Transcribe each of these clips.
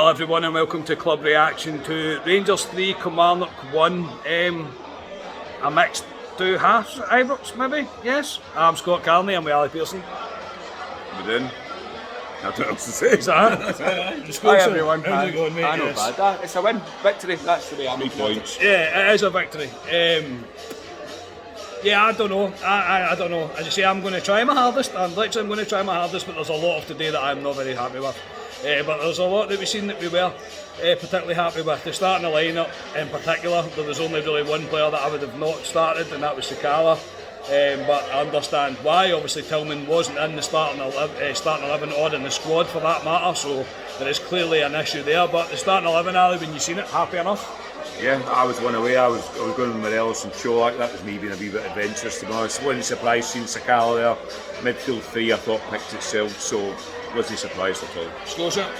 Hello everyone and welcome to Club Reaction to Rangers 3, Kilmarnock 1. A mixed two halves at Ibrox maybe, yes. I'm Scott Carney, I'm with Ali Pearson. We're doing. I don't know what else to say. Is that it? Hi everyone, How's it going, mate? I know bad. It's a win, victory, that's the way I'm 3 points. Yeah, it is a victory. Yeah, I don't know. I don't know. As I say, I'm going to try my hardest. I'm going to try my hardest, but there's a lot of today that I'm not very happy with. But there's a lot that we've seen that we were particularly happy with. The starting the lineup in particular, there was only really one player that I would have not started, and that was Sakala. But I understand why. Obviously, Tillman wasn't in the starting 11 or in the squad for that matter, so there is clearly an issue there. But the starting 11, Ali, when you seen it, happy enough? Yeah, I was one away. I was going with Morelos and Colak. That was me being a wee bit adventurous, to be honest. Wasn't surprised seeing Sakala there. Midfield 3, I thought, picked itself, so wasn't surprised at all. Scotia?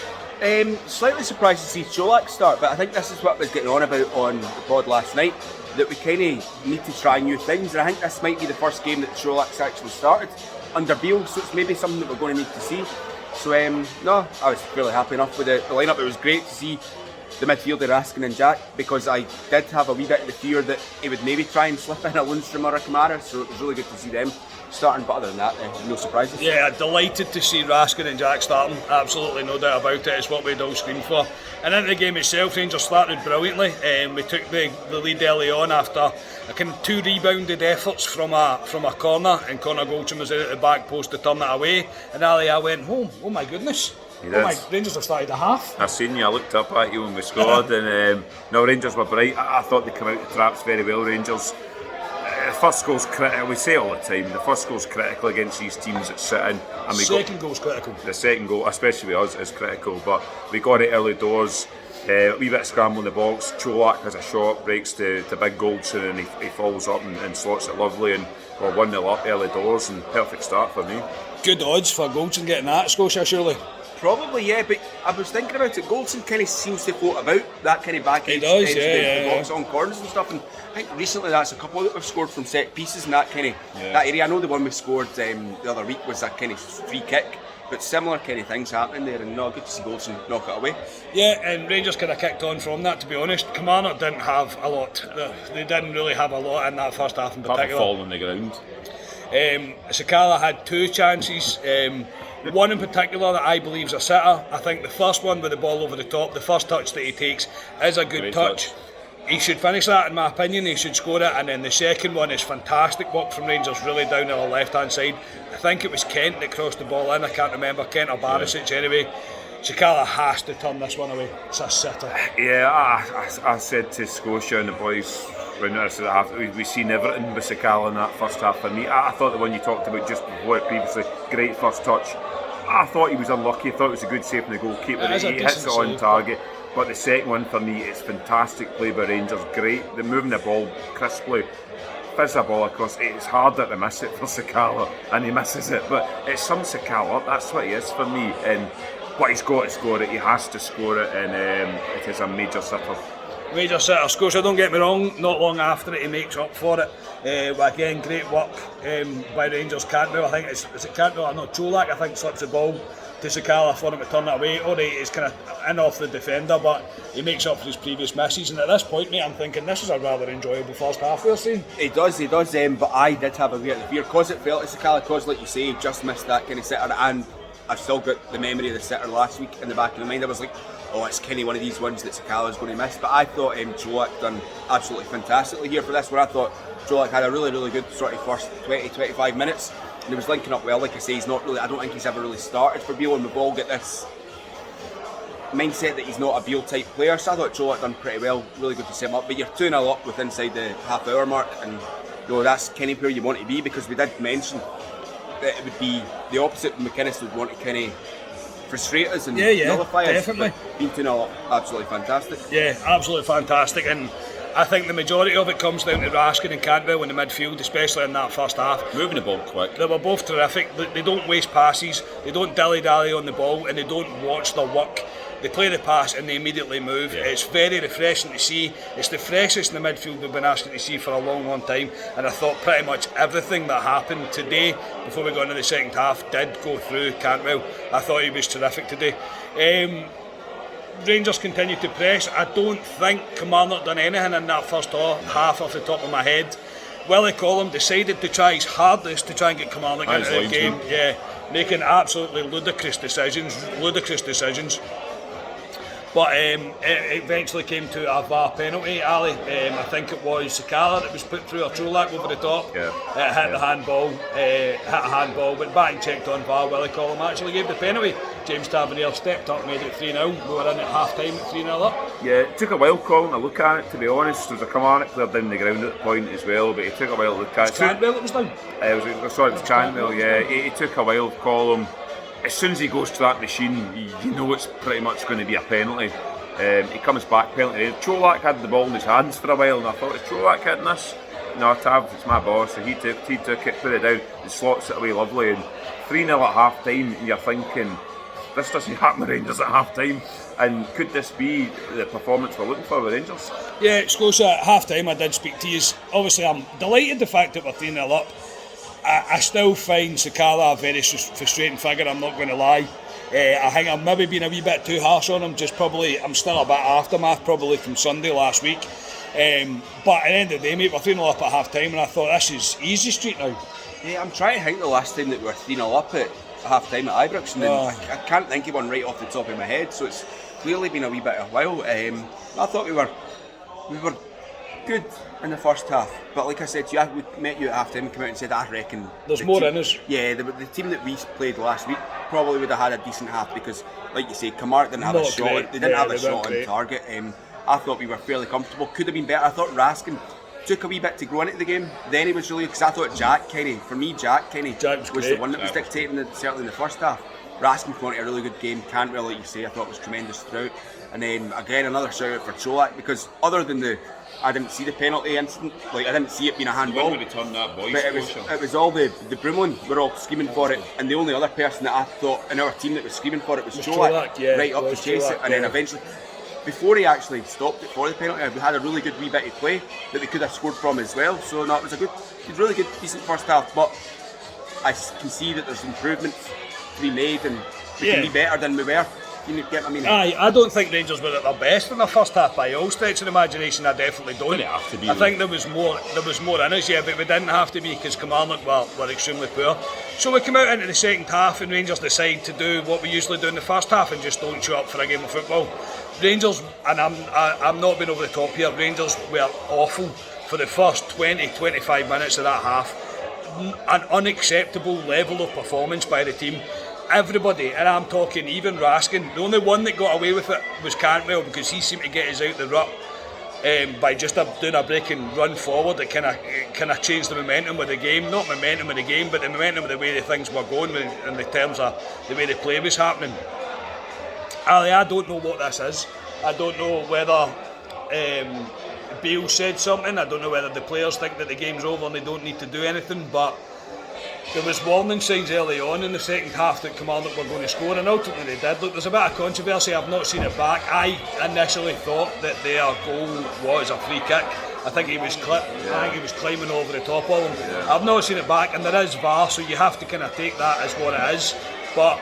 Slightly surprised to see Colak start, but I think this is what I was getting on about on the pod last night, that we kind of need to try new things, and I think this might be the first game that Colak's actually started under Beale, so it's maybe something that we're going to need to see. So no, I was really happy enough with the lineup. It was great to see the midfielder Raskin and Jack, because I did have a wee bit of the fear that he would maybe try and slip in a Lundstrom or a Kamara, so it was really good to see them starting, but other than that, no surprises. Yeah, delighted to see Raskin and Jack starting, absolutely no doubt about it. It's what we'd all screamed for. And in the game itself, Rangers started brilliantly. We took the lead early on after a kind of 2 rebounded efforts from a corner, and Connor Goldson was out at the back post to turn it away, and Ali, I went home, oh my goodness. Rangers have started a half. I seen you, I looked up at you when we scored, and no, Rangers were bright. I thought they came out the traps very well, Rangers. The first goal's critical, we say it all the time, the first goal's critical against these teams that sit in. And Second goal's critical. The second goal, especially with us, is critical, but we got it early doors. A wee bit of scramble in the box. Colak has a shot, breaks to big Goldson, and he falls up and slots it lovely, and we're 1-0 up early doors, and perfect start for me. Good odds for Goldson getting that, Scotia, surely. Probably, yeah, but I was thinking about it. Goldson kind of seems to float about that kind of back edge, the box on corners and stuff. And I think recently that's a couple that we've scored from set pieces in that kind of that area. I know the one we scored the other week was a kind of free kick, but similar kind of things happening there. And no, good to see Goldson knock it away. Yeah, and Rangers kind of kicked on from that. To be honest, Kilmarnock didn't have a lot. They didn't really have a lot in that first half in particular. Fall on the ground. Sakala had 2 chances. One in particular that I believe is a sitter. I think the first one with the ball over the top, the first touch that he takes is a good touch. He should finish that, in my opinion. He should score it. And then the second one is fantastic work from Rangers, really down on the left hand side. I think it was Kent that crossed the ball in. I can't remember, Kent or Barisic anyway. Sakala has to turn this one away. It's a sitter. Yeah, I said to Scotia and the boys when I said half, we seen everything with Sakala in that first half. For me, I thought the one you talked about just before previously, great first touch. I thought he was unlucky. I thought it was a good save from the goalkeeper. He hits it on target. But the second one for me, it's fantastic play by Rangers. Great. They're moving the ball crisply. Fizz the ball across. It's harder to miss it for Sakala, and he misses it. But it's some Sakala. That's what he is for me. But he's got to score it. He has to score it, and it is a major sitter. Major sitter, Scotia, don't get me wrong, not long after it he makes up for it. But again, great work by Rangers. Cantwell, I think is it Cantwell or not, Colak, I think slips the ball to Sakala for him to turn it away. Alright, it's kind of in off the defender, but he makes up for his previous misses, and at this point, mate, I'm thinking this is a rather enjoyable first half we're seeing. He does, but I did have a wee bit of fear, because it felt like Sakala, because like you say, he just missed that kind of sitter, and I've still got the memory of the sitter last week in the back of my mind. I was like, oh, it's kind of one of these ones that Sakala's going to miss. But I thought Colak done absolutely fantastically here for this, where I thought Colak had a really, really good sort of first 20-25 minutes. And he was linking up well. Like I say, he's not really, I don't think he's ever really started for Beale, and we've all got this mindset that he's not a Beale type player. So I thought Colak done pretty well, really good to set him up. But you're 2-0 up with inside the half hour mark, and that's kind of where you want to be, because we did mention that it would be the opposite. McInnes would want to kind of frustrate us and nullify us. Definitely. Being 2-0 up, absolutely fantastic. Yeah, absolutely fantastic. And I think the majority of it comes down to Raskin and Cantwell in the midfield, especially in that first half. Moving the ball quick. They were both terrific. They don't waste passes, they don't dilly-dally on the ball, and they don't watch the work. They play the pass and they immediately move. Yeah. It's very refreshing to see. It's the freshest in the midfield we've been asking to see for a long, long time. And I thought pretty much everything that happened today, before we got into the second half, did go through Cantwell. I thought he was terrific today. Rangers continued to press. I don't think Kilmarnock done anything in that first half off the top of my head. Willie Collum decided to try his hardest to try and get Kilmarnock into the game. Yeah, making absolutely ludicrous decisions. But it eventually came to a VAR penalty, Ali. I think it was Sakala that was put through a Trolak over the top. Yeah. It hit the handball, went back and checked on VAR. Willie Collum actually gave the penalty. James Tavernier stepped up, made it 3-0. We were in at half time at 3-0 up. Yeah, it took a while, Colin, to look at it, to be honest. There was a Kilmarnock player down the ground at the point as well, but it took a while to look at it. Cantwell it was down? It was Cantwell, yeah. It took a while, Colin. As soon as he goes to that machine, you know it's pretty much going to be a penalty. He comes back, penalty. Cholak had the ball in his hands for a while, and I thought, is Cholak hitting this? No, Tav, it's my boss. So he took it, put it down, and slots it away lovely. And 3-0 at half time, and you're thinking, this doesn't happen with Rangers at half time. And could this be the performance we're looking for with Rangers? Yeah, Scotia, at half time I did speak to you. Obviously, I'm delighted the fact that we're 3-0 up. I still find Sakala a very frustrating figure, I'm not going to lie. I think I've maybe been a wee bit too harsh on him, I'm still a bit aftermath probably from Sunday last week. But at the end of the day, mate, we're 3-0 up at half time, and I thought this is easy street now. Yeah, I'm trying to think the last time that we were 3-0 up at half time at Ibrox, and I can't think of one right off the top of my head, so it's clearly been a wee bit of a while. I thought we were good in the first half, but like I said, we met you at half time and came out and said, I reckon there's more in us. Yeah, the team that we played last week probably would have had a decent half because, like you say, Kilmarnock didn't have a shot. They didn't have a shot on target. I thought we were fairly comfortable. Could have been better. I thought Raskin took a wee bit to grow into the game. Then he was really, because I thought Jack Kenny was the one that was dictating certainly in the first half. Raskin came on to a really good game. Cantwell, like you say, I thought was tremendous throughout. And then again another shout out for Cholak, because other than I didn't see the penalty incident, like I didn't see it being a handball. But it was all the Broomlin were all screaming for it, and the only other person that I thought in our team that was screaming for it was Cholak, right up to chase it, and then eventually, before he actually stopped it for the penalty, we had a really good wee bit of play that we could have scored from as well. So no, it was a really good, decent first half. But I can see that there's improvements to be made, and we can be better than we were. You get what I mean? Aye, I don't think Rangers were at their best in the first half by all stretch of the imagination. I definitely don't. Have to be, I think there was more in us, yeah, but we didn't have to be because Kilmarnock were extremely poor. So we come out into the second half and Rangers decide to do what we usually do in the first half and just don't show up for a game of football. Rangers, and I'm not being over the top here, Rangers were awful for the first 20-25 minutes of that half. An unacceptable level of performance by the team. Everybody, and I'm talking even Raskin, the only one that got away with it was Cantwell, because he seemed to get us out the rut by just doing a break and run forward. It kind of changed the momentum of the game, not momentum of the game, but the momentum of the way the things were going in the terms of the way the play was happening. Ali, I don't know what this is. I don't know whether Beale said something. I don't know whether the players think that the game's over and they don't need to do anything, but there was warning signs early on in the second half that Kilmarnock were going to score, and ultimately they did. Look, there's a bit of controversy. I've not seen it back. I initially thought that their goal was a free kick. I think he was climbing over the top of him. Yeah. I've not seen it back, and there is VAR, so you have to kind of take that as what it is. But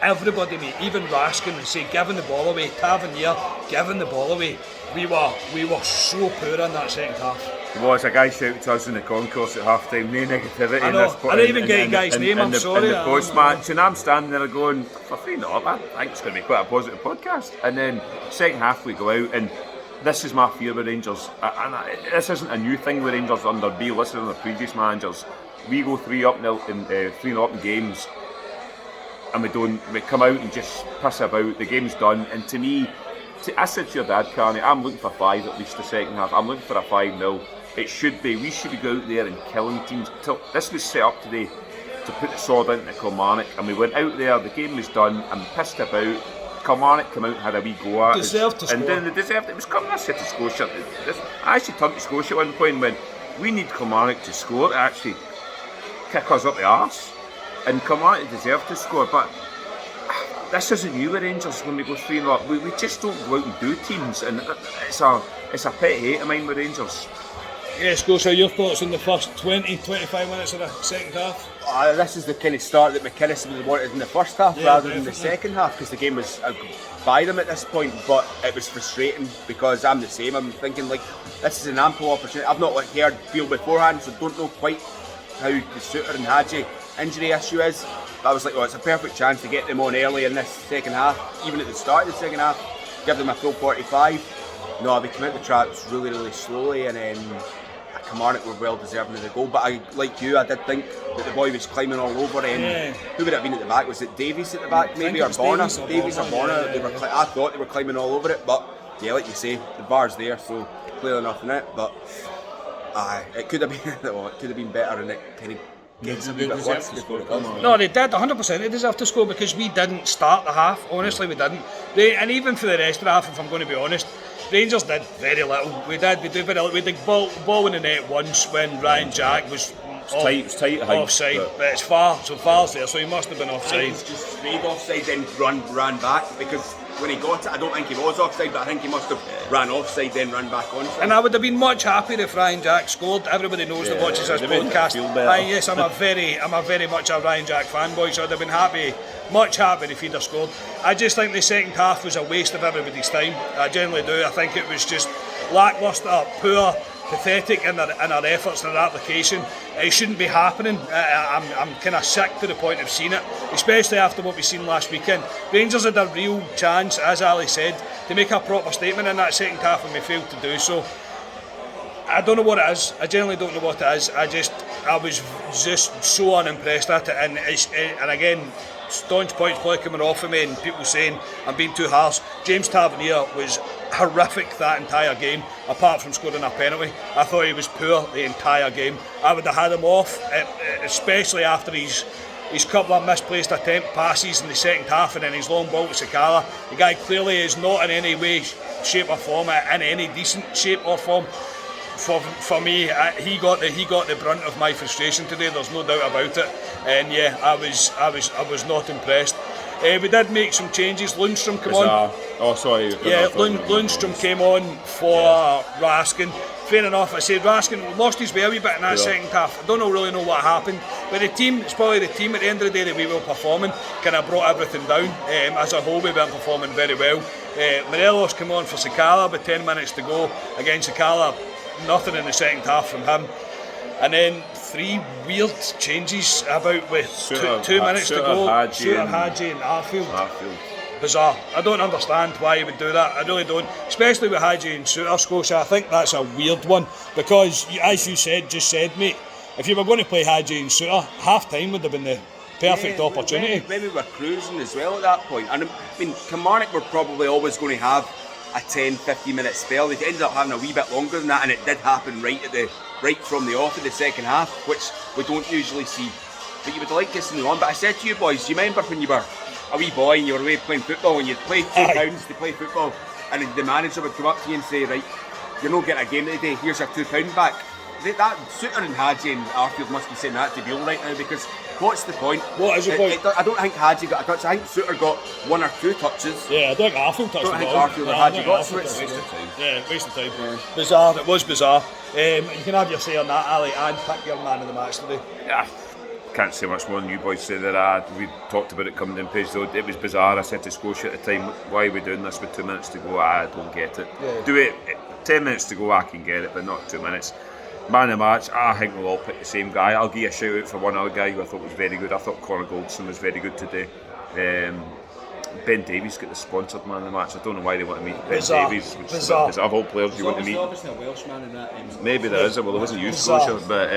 everybody, mate, even Raskin, and say giving the ball away, Tavernier giving the ball away. We were so poor in that second half. There was a guy shouted to us in the concourse at half time, no negativity. I know, I didn't even get a guy's name, I'm sorry. In the post match, and I'm standing there going, for 3-0, I think it's going to be quite a positive podcast. And then second half we go out, and this is my fear with Rangers. This isn't a new thing with Rangers under Beale, this is under previous managers. We go 3-0 in games, and we come out and just piss about, the game's done, and to me, I said to your dad, Carney, I'm looking for 5 at least the second half. I'm looking for a 5-0. We should be go out there and killing teams. This was set up today to put the sword into Kilmarnock, and we went out there, the game was done, and pissed about. Kilmarnock came out and had a wee go at us. Deserved to score. And then they deserved it. It was coming, I said to Scotia. I actually turned to Scotia at one point when we need Kilmarnock to score to actually kick us up the arse. And Kilmarnock deserved to score, but this isn't new with Rangers when we go 3-0. We just don't go out and do teams, and it's a pet hate of mine with Rangers. Yeah, Scotia, your thoughts on the first 20-25 minutes of the second half? This is the kind of start that McInnes would have wanted in the first half rather than the second half, because the game was by them at this point, but it was frustrating because I'm the same. I'm thinking, like, this is an ample opportunity. I've not heard Beale beforehand, so don't know quite how the Suter and Hadji injury issue is. But I was like, it's a perfect chance to get them on early in this second half, even at the start of the second half, give them a full 45. No, they came out the traps really, really slowly, and then Kilmarnock were well deserving of the goal. But like you, I did think that the boy was climbing all over, and who would it have been at the back? Was it Davies at the back, maybe, or Bonner? Davies or Bonner. I thought they were climbing all over it, but yeah, like you say, the bar's there, so clearly nothing in it. But it could have been better, and it kind of gets a bit worse before it comes. No, they did 100%. They deserved to score because we didn't start the half. Honestly, we didn't. And even for the rest of the half, if I'm going to be honest, Rangers did very little. We did very little. We did ball in the net once when Ryan Jack was tight offside, but it's far's there, so he must have been offside. He was just straight offside, then ran back, because when he got it, I don't think he was offside, but I think he must have ran offside, then ran back onside. And I would have been much happier if Ryan Jack scored. Everybody knows that watches this podcast. Yes, I'm a very much a Ryan Jack fanboy, so I'd have been much happier if he'd have scored. I just think the second half was a waste of everybody's time. I generally do. I think it was just lacklustre, poor, pathetic in our efforts and our application. It shouldn't be happening. I'm kind of sick to the point of seeing it, especially after what we've seen last weekend. Rangers had a real chance, as Ali said, to make a proper statement in that second half, and we failed to do so. I don't know what it is. I generally don't know what it is. I was just so unimpressed at it, and again, staunch points probably coming off of me and people saying I'm being too harsh. James Tavernier was horrific that entire game, apart from scoring a penalty. I thought he was poor the entire game. I would have had him off, especially after his couple of misplaced attempt passes in the second half, and then his long ball to Sakala. The guy clearly is not in any way, shape or form, in any decent shape or form. For me, he got the brunt of my frustration today. There's no doubt about it. And yeah, I was not impressed. We did make some changes. Lundstrom came on. Oh, sorry. Yeah, Lundstrom came on for Raskin. Fair enough. I said Raskin lost his way a wee bit in that second half. I don't really know what happened, but it's probably the team at the end of the day that we were performing kind of brought everything down. As a whole, we weren't performing very well. Morelos came on for Sakala with 10 minutes to go. Again, Sakala, nothing in the second half from him. And then 3 weird changes about with two minutes to go. Suter, Hadji and Arfield. Bizarre. I don't understand why he would do that. I really don't. Especially with Hadji and Suter, Scotia. I think that's a weird one, because as you just said, mate, if you were going to play Hadji and Suter, half time would have been the perfect opportunity. When we were cruising as well at that point. And I mean, Kilmarnock were probably always going to have a 10-15 minute spell. They ended up having a wee bit longer than that, and it did happen right from the off of the second half, which we don't usually see. But you would like to see on. But I said to you boys, do you remember when you were a wee boy and you were away playing football, and you'd play £2 to play football, and the manager would come up to you and say, right, you're not getting a game today, here's your £2 back. That Suter and Hadji and Arfield must be saying that to Beale right now, because what's the point? What is the point? I don't think Hadji got a touch. I think Suter got 1 or 2 touches. Yeah, I don't think Arfield touched the ball. I don't think Arfield or Hadji got, so it's waste of time. Yeah, waste of time. Yeah. Bizarre. It was bizarre. You can have your say on that, Ali, and pick your man of the match today. Yeah. Can't say much more than you boys say there. We talked about it coming down page, though. It was bizarre. I said to Scotia at the time, why are we doing this with 2 minutes to go? I don't get it. Yeah. Do it 10 minutes to go, I can get it, but not 2 minutes. Man of the match, I think we'll all pick the same guy. I'll give you a shout out for one other guy who I thought was very good. I thought Connor Goldson was very good today. Ben Davies got the sponsored man of the match. I don't know why they want to meet Ben Davies, which is of all players you want to meet. There's obviously a Welshman in that. Maybe there is. Well, it wasn't used, Scotia, but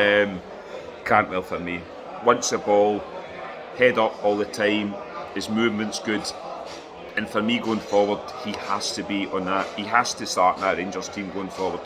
Cantwell for me. Wants the ball, head up all the time. His movement's good. And for me going forward, he has to be on that. He has to start in that Rangers team going forward.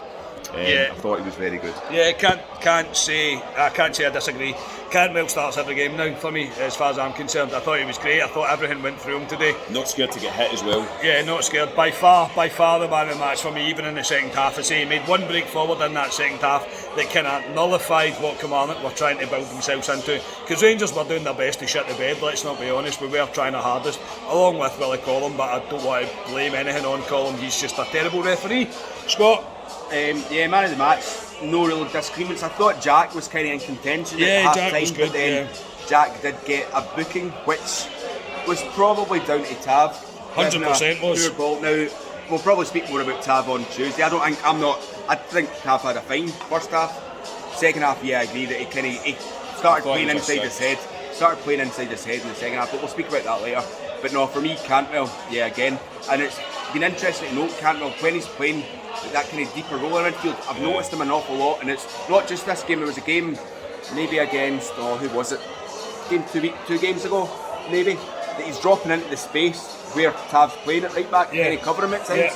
I thought he was very good. Yeah, can't say I disagree. Cantwell starts every game now for me, as far as I'm concerned. I thought he was great. I thought everything went through him today. Not scared to get hit as well. Yeah, not scared. By far the man of the match for me, even in the second half. I say he made one break forward in that second half that kind of nullified what Kilmarnock were trying to build themselves into. Because Rangers were doing their best to shut the bed, let's not be honest. We were trying our hardest, along with Willie Collum, but I don't want to blame anything on Collum. He's just a terrible referee. Scott? Man of the match, no real disagreements. I thought Jack was kind of in contention Yeah, at half Jack time, was good, but then yeah. Jack did get a booking, which was probably down to Tav. 100% was. Poor ball. Now, we'll probably speak more about Tav on Tuesday. I think Tav had a fine first half. Second half, yeah, I agree that he started playing inside his head. Started playing inside his head in the second half, but we'll speak about that later. But no, for me, Cantwell, yeah, again. And it's been interesting to note Cantwell, when he's playing that kind of deeper role in midfield, I've noticed him an awful lot. And it's not just this game, it was a game maybe against, who was it? Game 2 games ago, maybe, that he's dropping into the space where Tav's playing at right back, kind of covering him at times.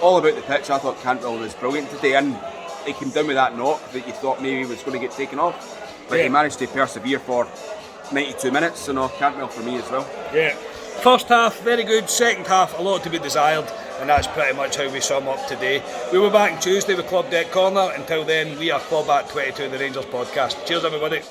All about the pitch, I thought Cantwell was brilliant today, and he came down with that knock that you thought maybe was going to get taken off. But he managed to persevere for 92 minutes, so no, Cantwell for me as well. Yeah. First half, very good. Second half, a lot to be desired. And that's pretty much how we sum up today. We'll be back on Tuesday with Club Deck Corner. Until then, we are Club at 22, the Rangers podcast. Cheers, everybody.